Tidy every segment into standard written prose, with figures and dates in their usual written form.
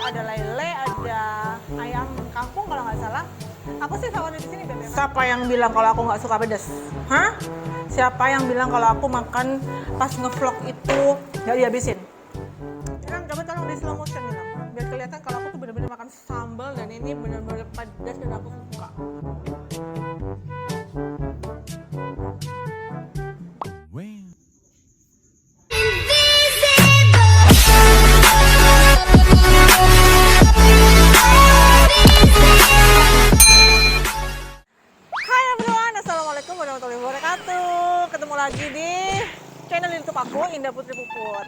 ada lele, ada ayam kampung kalau nggak salah. Aku sih favorit di sini bebek. Siapa yang bilang kalau aku nggak suka pedas? Hah? Siapa yang bilang kalau aku makan pas ngevlog itu nggak dihabisin? Bilang, coba tolong di slow motion bilang. Biar kelihatan kalau aku tuh bener-bener makan sambal dan ini bener-bener pedas dan aku suka. Hai everyone, assalamualaikum warahmatullahi wabarakatuh. Ketemu lagi di channel YouTube aku, Indah Putri Puput.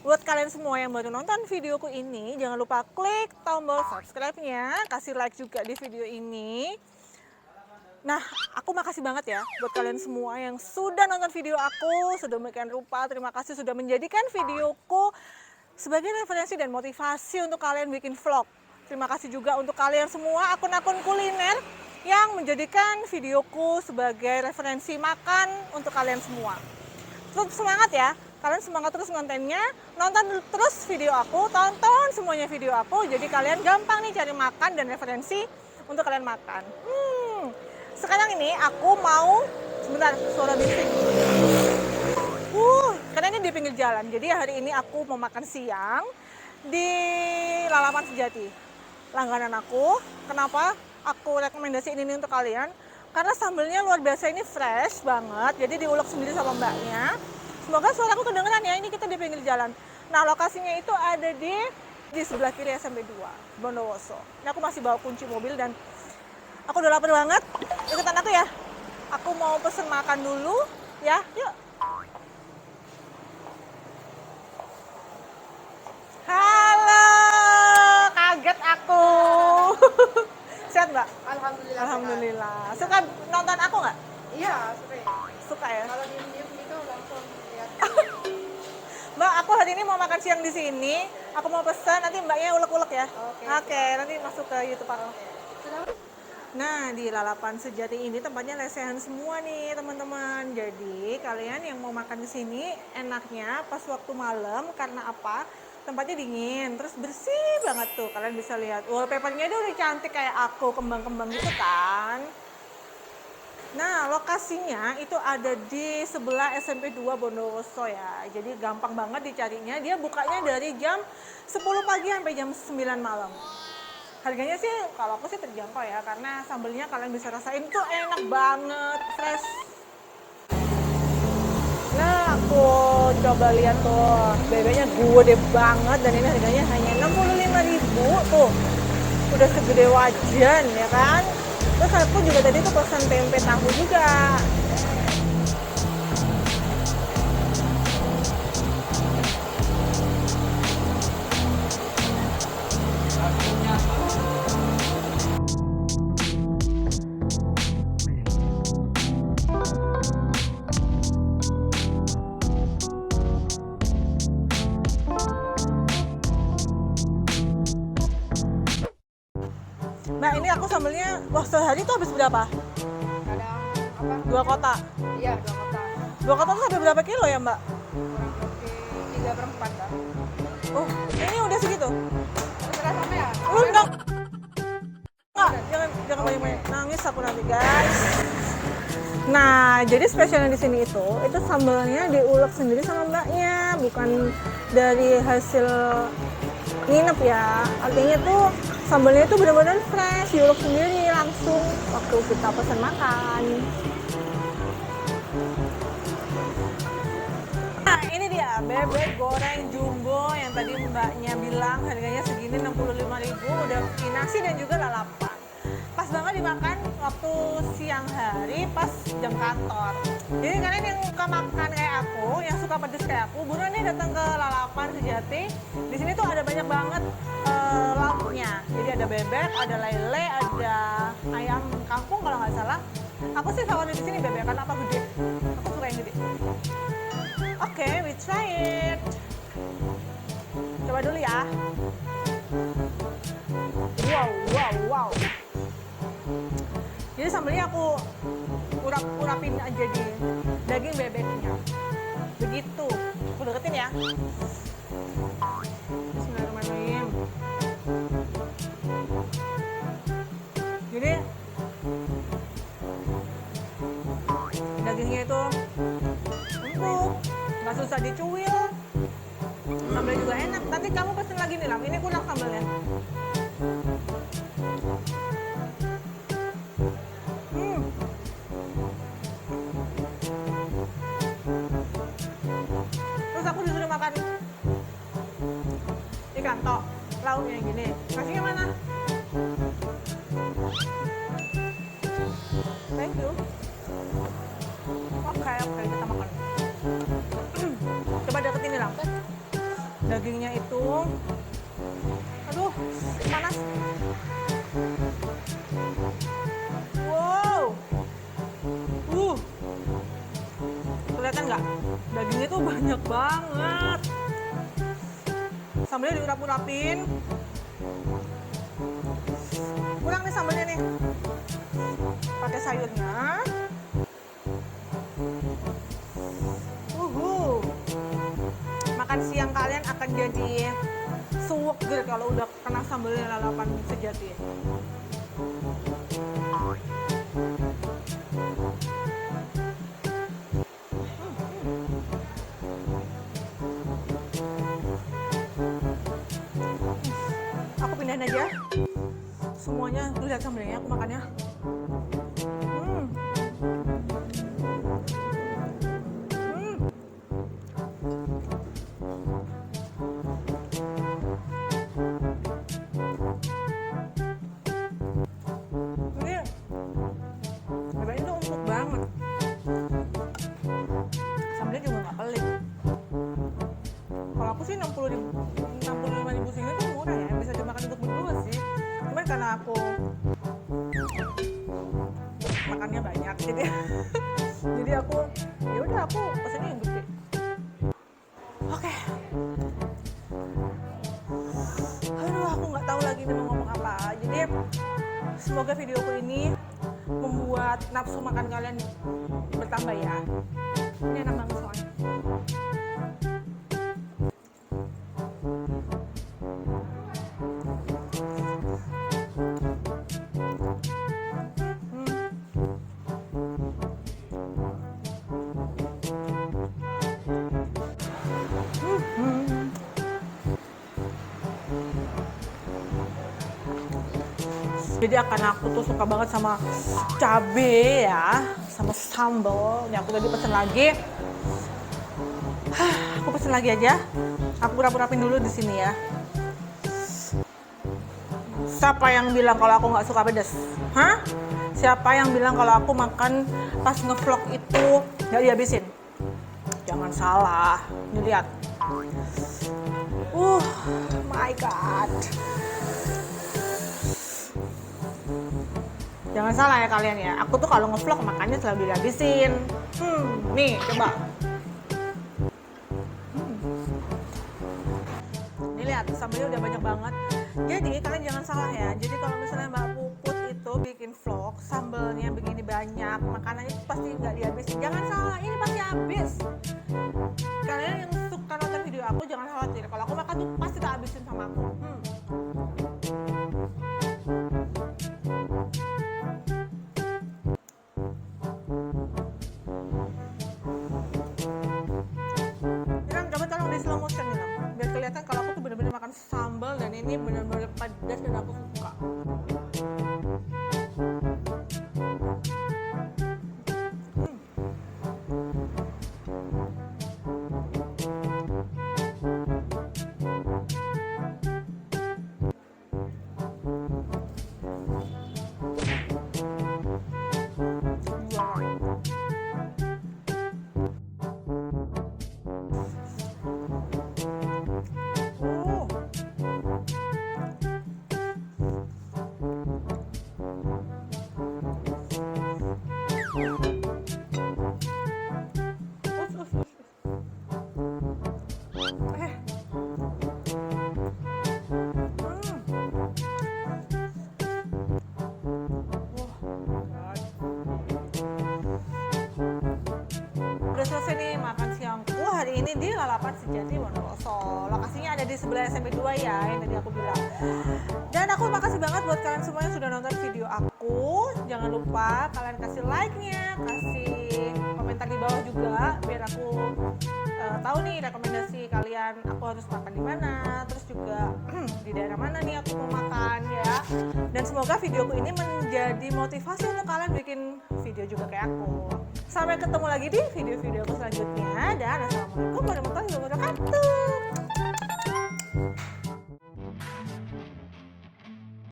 Buat kalian semua yang baru nonton videoku ini, jangan lupa klik tombol subscribe-nya, kasih like juga di video ini. Nah, aku makasih banget ya buat kalian semua yang sudah nonton video aku, sudah memberikan rupa, terima kasih sudah menjadikan videoku sebagai referensi dan motivasi untuk kalian bikin vlog. Terima kasih juga untuk kalian semua akun-akun kuliner yang menjadikan videoku sebagai referensi makan untuk kalian semua. Tetap semangat ya, kalian semangat terus kontennya, nonton terus video aku, tonton semuanya video aku, jadi kalian gampang nih cari makan dan referensi untuk kalian makan. Sekarang ini aku mau, sebentar, suara bising. Karena ini di pinggir jalan, jadi hari ini aku mau makan siang di Lalapan Sejati. Langganan aku, kenapa aku rekomendasiin ini untuk kalian? Karena sambelnya luar biasa, ini fresh banget, jadi diulek sendiri sama mbaknya. Semoga suaraku kedengeran ya, ini kita di pinggir jalan. Nah, lokasinya itu ada di sebelah kiri SMP 2, Bondowoso. Ini aku masih bawa kunci mobil dan aku udah lapar banget. Ikutan aku ya. Aku mau pesen makan dulu ya. Yuk. Halo, kaget aku. Sehat Mbak? Alhamdulillah. Alhamdulillah. Suka nonton aku nggak? Iya, suka ya. Suka ya. Kalau diem-diem gitu langsung lihat. Mbak, aku hari ini mau makan siang di sini. Aku mau pesan, nanti Mbaknya ulek-ulek ya. Oke, nanti masuk ke YouTube aku. Nah, di Lalapan Sejati ini tempatnya lesehan semua nih, teman-teman. Jadi, kalian yang mau makan di sini enaknya pas waktu malam karena apa? Tempatnya dingin, terus bersih banget tuh. Kalian bisa lihat wallpapernya itu udah cantik kayak aku, kembang-kembang gitu kan. Nah, lokasinya itu ada di sebelah SMP 2 Bondowoso ya. Jadi gampang banget dicarinya. Dia bukanya dari jam 10 pagi sampai jam 9 malam. Harganya sih kalau aku sih terjangkau ya, karena sambelnya kalian bisa rasain tuh enak banget, fresh. Nah, aku coba lihat tuh, bebeknya gede banget dan ini harganya hanya 65.000 tuh. Udah segede wajan ya kan. Terus aku juga tadi tuh pesan tempe tahu juga. Nah, ini aku sambelnya, wah sehari tuh habis berapa? Kadang apa? 2 kotak. Iya, 2 kotak. 2 kotak tuh sampai berapa kilo ya, Mbak? Kurang lebih 3/4 lah. Oh, ini udah segitu? Terserah sama ya. Enggak. Jangan banyak-banyak. Nangis aku nanti, guys. Nah, jadi spesialnya di sini itu sambelnya diulek sendiri sama mbaknya, bukan dari hasil nginep ya. Artinya tuh sambelnya itu benar-benar fresh, diulek sendiri langsung waktu kita pesan makan. Nah, ini dia bebek goreng jumbo yang tadi mbaknya bilang harganya segini 65.000, udah pakai nasi dan juga lalapan. Pas banget dimakan waktu siang hari pas jam kantor. Jadi kalian yang suka makan kayak aku, yang suka pedas kayak aku, buruan nih datang ke Lalapan Sejati. Di sini tuh ada banyak banget lauknya. Jadi ada bebek, ada lele, ada ayam kampung kalau nggak salah. Aku sih favorit di sini bebek karena apa gede. Aku suka yang gede. Oke, we try it. Coba dulu ya. Wow. Jadi sambelnya aku urap-urapin aja di daging bebeknya. Begitu. Aku deketin ya. Bismillahirrahmanirrahim. nggak dicuil. Sambalnya juga enak. Nanti kamu pesen lagi nih Lam. Ini kurang sambalnya. Terus aku disuruh makan ikan tok lauknya gini. Kasihnya mana? Thank you. Oke, kita makan. Coba deketin nih Lam. Dagingnya itu, aduh, panas. Wow. Kelihatan nggak? Dagingnya tuh banyak banget. Sambalnya diurap-urapin. Kurang nih sambalnya nih. Pakai sayurnya. Makan siang kalian akan jadi seger kalau udah kena sambalnya lalapan sejati. Aku pindahin aja. Semuanya lihat sambalnya, aku makannya. Sambalnya juga nggak pelit. Kalau aku sih 65.000 segini tuh murah ya, bisa dimakan untuk berdua sih. Cuman karena aku makannya banyak gitu ya. Jadi aku ya udah aku pesennya yang gede. Oke. Aduh, aku nggak tahu lagi nih mau ngomong apa. Jadi semoga videoku ini membuat nafsu makan kalian bertambah ya. Ini enak banget soalnya. Jadi akan aku tuh suka banget sama cabe ya, sama sambal. Ini aku tadi pesen lagi. Aku pesen lagi aja. Aku urap-urapin dulu di sini ya. Siapa yang bilang kalau aku nggak suka pedas? Hah? Siapa yang bilang kalau aku makan pas ngevlog itu nggak dihabisin? Jangan salah. Ini lihat. My God. Jangan salah ya kalian ya. Aku tuh kalau ngevlog makannya selalu dihabisin. Nih coba. Ini lihat sambalnya udah banyak banget. Jadi kalian jangan salah ya. Jadi kalau misalnya Mbak Puput itu bikin vlog sambalnya begini banyak, makanannya itu pasti nggak dihabisin. Jangan salah, ini pasti habis. Kalian yang suka nonton video aku jangan khawatir. Kalau aku makan tuh pasti tak habisin sama aku. Slow motion nih Lam, biar kelihatan kalau aku tuh bener-bener makan sambal dan ini bener-bener pedas dan aku suka. Udah selesai nih makan siangku hari ini di Lalapan Sejati Bondowoso. Lokasinya ada di sebelah SMP 2 ya, yang tadi aku bilang. Dan aku makasih banget buat kalian semua yang sudah nonton video aku. Jangan lupa kalian kasih like-nya, kasih komentar di bawah juga biar aku tahu nih rekomendasi kalian aku harus makan di mana, terus juga di daerah mana nih aku mau makan ya. Dan semoga videoku ini menjadi motivasi untuk kalian bikin video juga kayak aku. Sampai ketemu lagi di video-video aku selanjutnya dan assalamualaikum warahmatullahi wabarakatuh.